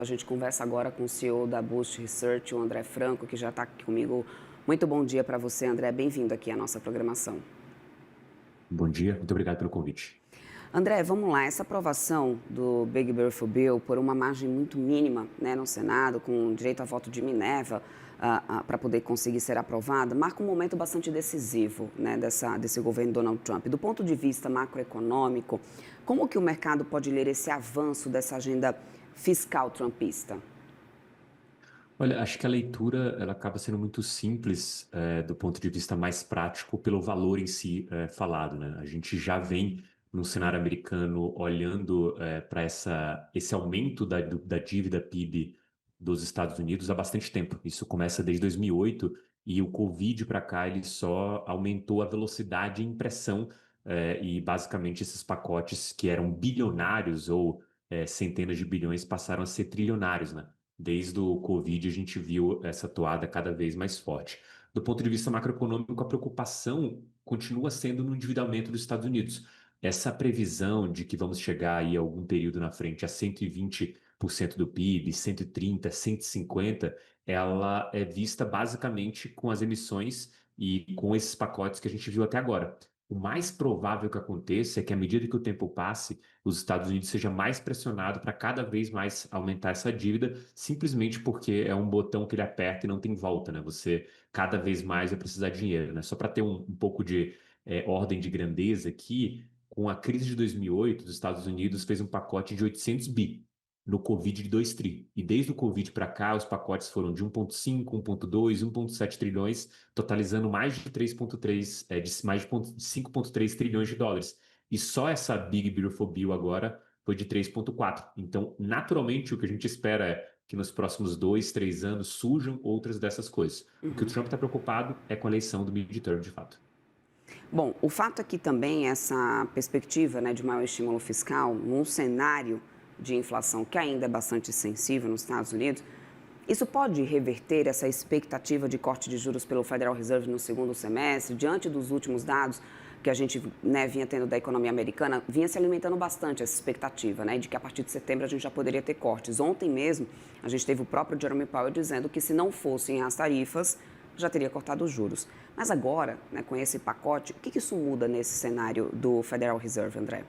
A gente conversa agora com o CEO da Boost Research, o André Franco, que já está aqui comigo. Muito bom dia para você, André. Bem-vindo aqui à nossa programação. Bom dia, muito obrigado pelo convite. André, vamos lá. Essa aprovação do Big Beautiful Bill por uma margem muito mínima, né, no Senado, com direito a voto de Minerva, para poder conseguir ser aprovada, marca um momento bastante decisivo, né, desse governo Donald Trump. Do ponto de vista macroeconômico, como que o mercado pode ler esse avanço dessa agenda fiscal trumpista? Olha, acho que a leitura ela acaba sendo muito simples do ponto de vista mais prático pelo valor em si falado, né? A gente já vem no cenário americano olhando para esse aumento da dívida PIB dos Estados Unidos há bastante tempo. Isso começa desde 2008 e o Covid para cá ele só aumentou a velocidade de impressão e basicamente esses pacotes que eram bilionários ou centenas de bilhões passaram a ser trilionários, né? Desde o Covid, a gente viu essa toada cada vez mais forte. Do ponto de vista macroeconômico, a preocupação continua sendo no endividamento dos Estados Unidos. Essa previsão de que vamos chegar aí a algum período na frente a 120% do PIB, 130, 150, ela é vista basicamente com as emissões e com esses pacotes que a gente viu até agora. O mais provável que aconteça é que, à medida que o tempo passe, os Estados Unidos seja mais pressionado para cada vez mais aumentar essa dívida, simplesmente porque é um botão que ele aperta e não tem volta, né? Você cada vez mais vai precisar de dinheiro, né? Só para ter um pouco de ordem de grandeza aqui, com a crise de 2008, os Estados Unidos fez um pacote de 800 bi no Covid de 2 tri. E desde o Covid para cá, os pacotes foram de 1,5, 1,2, 1,7 trilhões, totalizando mais de 3,3, de mais de 5,3 trilhões de dólares. E só essa Big Beautiful Bill agora foi de 3,4. Então, naturalmente, o que a gente espera é que nos próximos 2, 3 anos surjam outras dessas coisas. O que o Trump está preocupado é com a eleição do midterm, de fato. Bom, o fato é que também essa perspectiva, né, de maior estímulo fiscal, num cenário de inflação que ainda é bastante sensível nos Estados Unidos, isso pode reverter essa expectativa de corte de juros pelo Federal Reserve no segundo semestre, diante dos últimos dados que a gente, né, vinha tendo da economia americana, vinha se alimentando bastante essa expectativa, né, de que a partir de setembro a gente já poderia ter cortes. Ontem mesmo, a gente teve o próprio Jerome Powell dizendo que se não fossem as tarifas, já teria cortado os juros. Mas agora, né, com esse pacote, o que isso muda nesse cenário do Federal Reserve, André?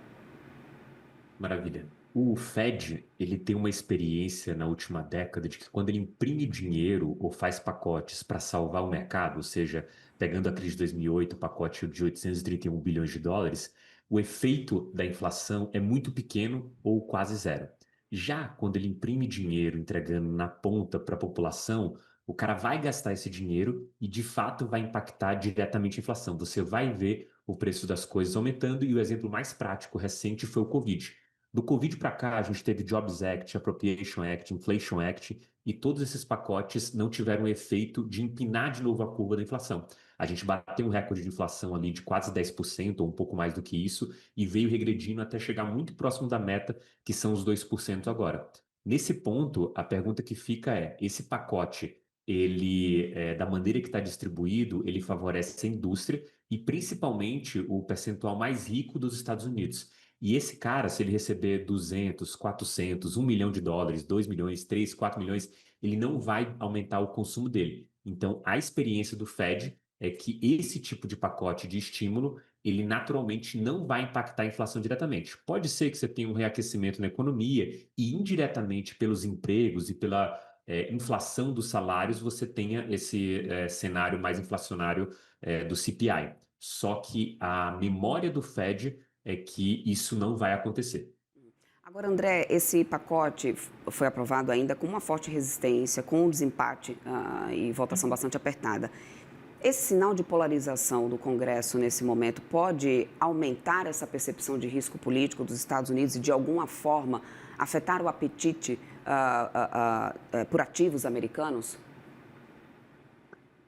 Maravilha. O Fed, ele tem uma experiência na última década de que quando ele imprime dinheiro ou faz pacotes para salvar o mercado, ou seja, pegando a crise de 2008, o pacote de 831 bilhões de dólares, o efeito da inflação é muito pequeno ou quase zero. Já quando ele imprime dinheiro entregando na ponta para a população, o cara vai gastar esse dinheiro e de fato vai impactar diretamente a inflação. Você vai ver o preço das coisas aumentando e o exemplo mais prático recente foi o Covid. Do Covid para cá, a gente teve Jobs Act, Appropriation Act, Inflation Act, e todos esses pacotes não tiveram efeito de empinar de novo a curva da inflação. A gente bateu um recorde de inflação ali de quase 10%, ou um pouco mais do que isso, e veio regredindo até chegar muito próximo da meta, que são os 2% agora. Nesse ponto, a pergunta que fica é: esse pacote, da maneira que está distribuído, ele favorece a indústria e principalmente o percentual mais rico dos Estados Unidos. E esse cara, se ele receber 200, 400, 1 milhão de dólares, 2 milhões, 3, 4 milhões, ele não vai aumentar o consumo dele. Então, a experiência do Fed é que esse tipo de pacote de estímulo, ele naturalmente não vai impactar a inflação diretamente. Pode ser que você tenha um reaquecimento na economia e indiretamente pelos empregos e pela inflação dos salários, você tenha esse cenário mais inflacionário do CPI. Só que a memória do Fed é que isso não vai acontecer. Agora, André, esse pacote foi aprovado ainda com uma forte resistência, com um desempate e votação bastante apertada. Esse sinal de polarização do Congresso nesse momento pode aumentar essa percepção de risco político dos Estados Unidos e, de alguma forma, afetar o apetite por ativos americanos?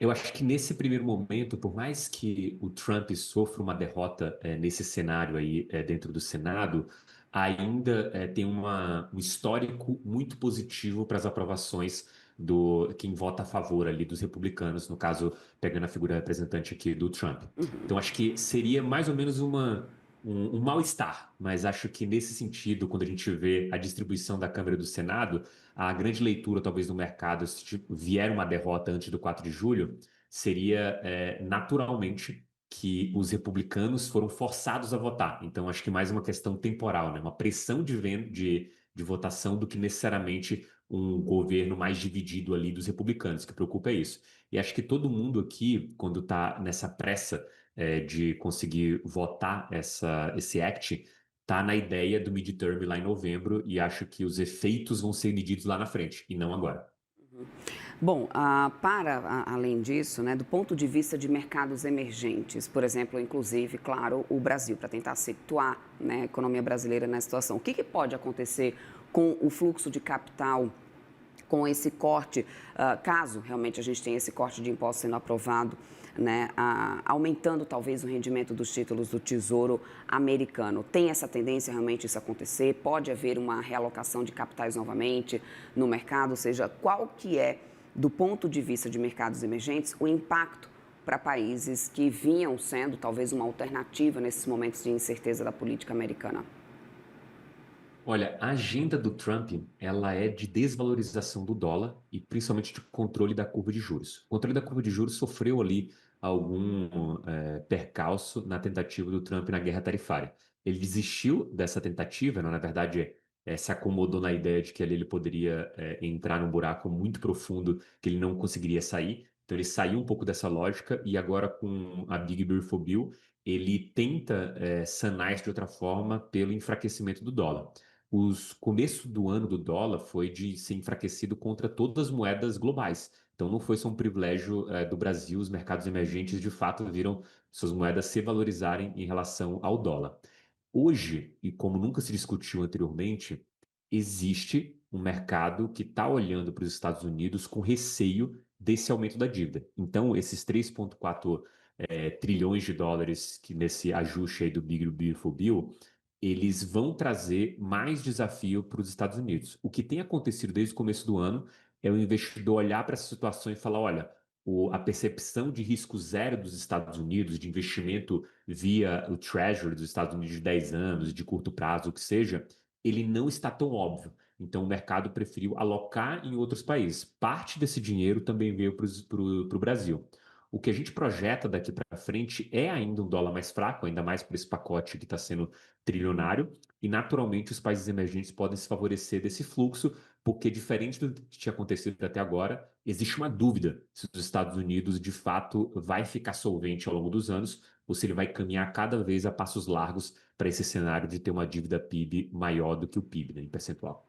Eu acho que nesse primeiro momento, por mais que o Trump sofra uma derrota nesse cenário aí dentro do Senado, ainda tem um histórico muito positivo para as aprovações do quem vota a favor ali dos republicanos, no caso, pegando a figura representante aqui do Trump. Então, acho que seria mais ou menos um mal-estar, mas acho que nesse sentido, quando a gente vê a distribuição da Câmara e do Senado, a grande leitura, talvez, no mercado, se vier uma derrota antes do 4 de julho, seria naturalmente que os republicanos foram forçados a votar. Então, acho que mais uma questão temporal, né? Uma pressão de votação do que necessariamente um governo mais dividido ali dos republicanos. O que preocupa é isso. E acho que todo mundo aqui, quando está nessa pressa de conseguir votar esse act, está na ideia do midterm lá em novembro e acho que os efeitos vão ser medidos lá na frente e não agora. Bom, além disso, né, do ponto de vista de mercados emergentes, por exemplo, inclusive, claro, o Brasil, para tentar situar, né, a economia brasileira nessa situação, o que pode acontecer com o fluxo de capital, com esse corte, caso realmente a gente tenha esse corte de impostos sendo aprovado, né, aumentando talvez o rendimento dos títulos do Tesouro americano? Tem essa tendência realmente isso acontecer? Pode haver uma realocação de capitais novamente no mercado? Ou seja, qual que é, do ponto de vista de mercados emergentes, o impacto para países que vinham sendo talvez uma alternativa nesses momentos de incerteza da política americana? Olha, a agenda do Trump, ela é de desvalorização do dólar e principalmente de controle da curva de juros. O controle da curva de juros sofreu ali algum percalço na tentativa do Trump na guerra tarifária. Ele desistiu dessa tentativa, né? Na verdade, se acomodou na ideia de que ali ele poderia entrar num buraco muito profundo que ele não conseguiria sair. Então ele saiu um pouco dessa lógica e agora com a Big Beautiful Bill, ele tenta sanar isso de outra forma pelo enfraquecimento do dólar. Os começo do ano do dólar foi de ser enfraquecido contra todas as moedas globais. Então não foi só um privilégio do Brasil, os mercados emergentes de fato viram suas moedas se valorizarem em relação ao dólar. Hoje, e como nunca se discutiu anteriormente, existe um mercado que está olhando para os Estados Unidos com receio desse aumento da dívida. Então, esses 3,4 trilhões de dólares que nesse ajuste aí do Big Beautiful Bill eles vão trazer mais desafio para os Estados Unidos. O que tem acontecido desde o começo do ano é o investidor olhar para essa situação e falar: olha, a percepção de risco zero dos Estados Unidos, de investimento via o Treasury dos Estados Unidos de 10 anos, de curto prazo, o que seja, ele não está tão óbvio. Então, o mercado preferiu alocar em outros países. Parte desse dinheiro também veio para o Brasil. O que a gente projeta daqui para frente é ainda um dólar mais fraco, ainda mais por esse pacote que está sendo trilionário, e naturalmente os países emergentes podem se favorecer desse fluxo, porque diferente do que tinha acontecido até agora, existe uma dúvida se os Estados Unidos de fato vai ficar solvente ao longo dos anos ou se ele vai caminhar cada vez a passos largos para esse cenário de ter uma dívida PIB maior do que o PIB, né, em percentual.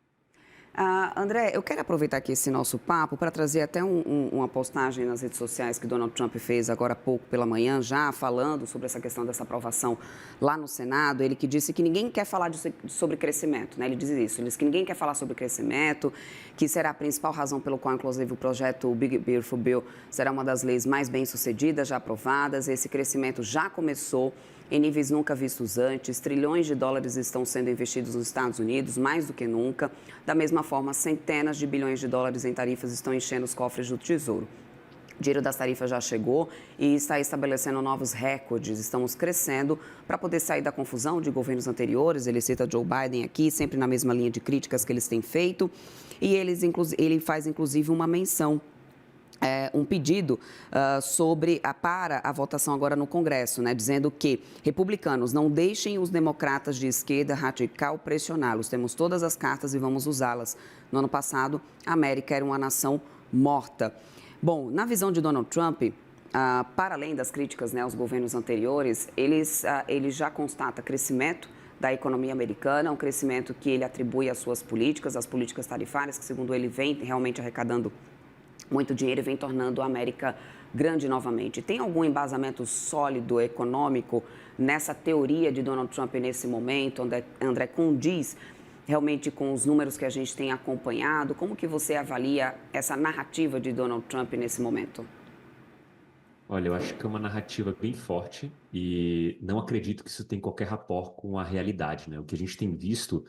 André, eu quero aproveitar aqui esse nosso papo para trazer até uma postagem nas redes sociais que Donald Trump fez agora há pouco pela manhã, já falando sobre essa questão dessa aprovação lá no Senado. Ele que disse que ninguém quer falar sobre crescimento, né? Ele diz isso, ele diz que ninguém quer falar sobre crescimento, que será a principal razão pelo qual, inclusive, o projeto Big Beautiful Bill será uma das leis mais bem-sucedidas, já aprovadas. Esse crescimento já começou em níveis nunca vistos antes. Trilhões de dólares estão sendo investidos nos Estados Unidos, mais do que nunca. Da mesma forma, centenas de bilhões de dólares em tarifas estão enchendo os cofres do Tesouro. O dinheiro das tarifas já chegou e está estabelecendo novos recordes. Estamos crescendo para poder sair da confusão de governos anteriores. Ele cita Joe Biden aqui, sempre na mesma linha de críticas que eles têm feito. E ele faz, inclusive, uma menção um pedido para a votação agora no Congresso, né, dizendo que republicanos não deixem os democratas de esquerda radical pressioná-los. Temos todas as cartas e vamos usá-las. No ano passado, a América era uma nação morta. Bom, na visão de Donald Trump, para além das críticas, né, aos governos anteriores, ele já constata crescimento da economia americana, um crescimento que ele atribui às suas políticas, às políticas tarifárias, que segundo ele vem realmente arrecadando muito dinheiro e vem tornando a América grande novamente. Tem algum embasamento sólido econômico nessa teoria de Donald Trump nesse momento? André, condiz realmente com os números que a gente tem acompanhado? Como que você avalia essa narrativa de Donald Trump nesse momento? Olha, eu acho que é uma narrativa bem forte e não acredito que isso tem qualquer rapport com a realidade, né? O que a gente tem visto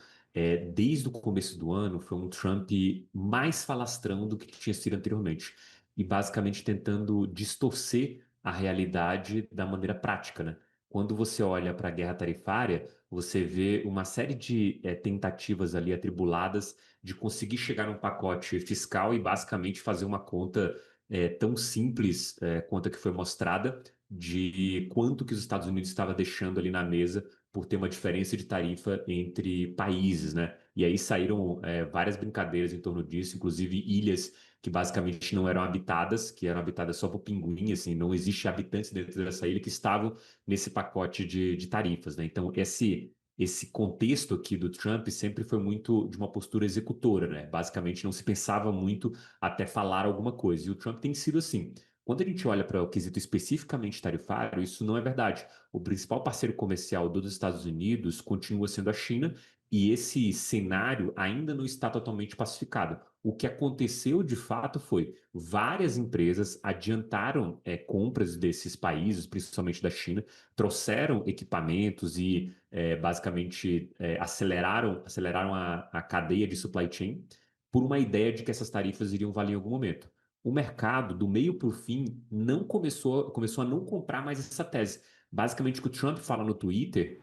desde o começo do ano foi um Trump mais falastrão do que tinha sido anteriormente e basicamente tentando distorcer a realidade da maneira prática, né? quando você olha para a guerra tarifária, você vê uma série de tentativas ali atribuladas de conseguir chegar num pacote fiscal e basicamente fazer uma conta tão simples quanto a que foi mostrada de quanto que os Estados Unidos estava deixando ali na mesa por ter uma diferença de tarifa entre países, né? E aí saíram várias brincadeiras em torno disso, inclusive ilhas que basicamente não eram habitadas, que eram habitadas só por pinguim, assim, não existe habitantes dentro dessa ilha que estavam nesse pacote de tarifas, né? Então, esse contexto aqui do Trump sempre foi muito de uma postura executora, né? Basicamente, não se pensava muito até falar alguma coisa. E o Trump tem sido assim. Quando a gente olha para o quesito especificamente tarifário, isso não é verdade. O principal parceiro comercial dos Estados Unidos continua sendo a China, e esse cenário ainda não está totalmente pacificado. O que aconteceu de fato foi várias empresas adiantaram compras desses países, principalmente da China, trouxeram equipamentos e basicamente aceleraram a cadeia de supply chain por uma ideia de que essas tarifas iriam valer em algum momento. O mercado, do meio para o fim, não começou a não comprar mais essa tese. Basicamente, o que o Trump fala no Twitter,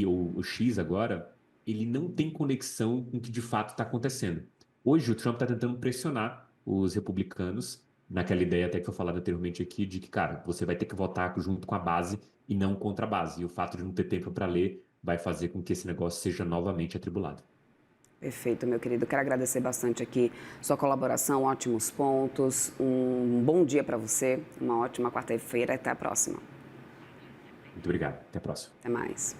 o X agora, ele não tem conexão com o que de fato está acontecendo. Hoje, o Trump está tentando pressionar os republicanos naquela ideia até que foi falada anteriormente aqui, de que, cara, você vai ter que votar junto com a base e não contra a base. E o fato de não ter tempo para ler vai fazer com que esse negócio seja novamente atribulado. Perfeito, meu querido. Quero agradecer bastante aqui sua colaboração, ótimos pontos. Um bom dia para você, uma ótima quarta-feira. Até a próxima. Muito obrigado. Até a próxima. Até mais.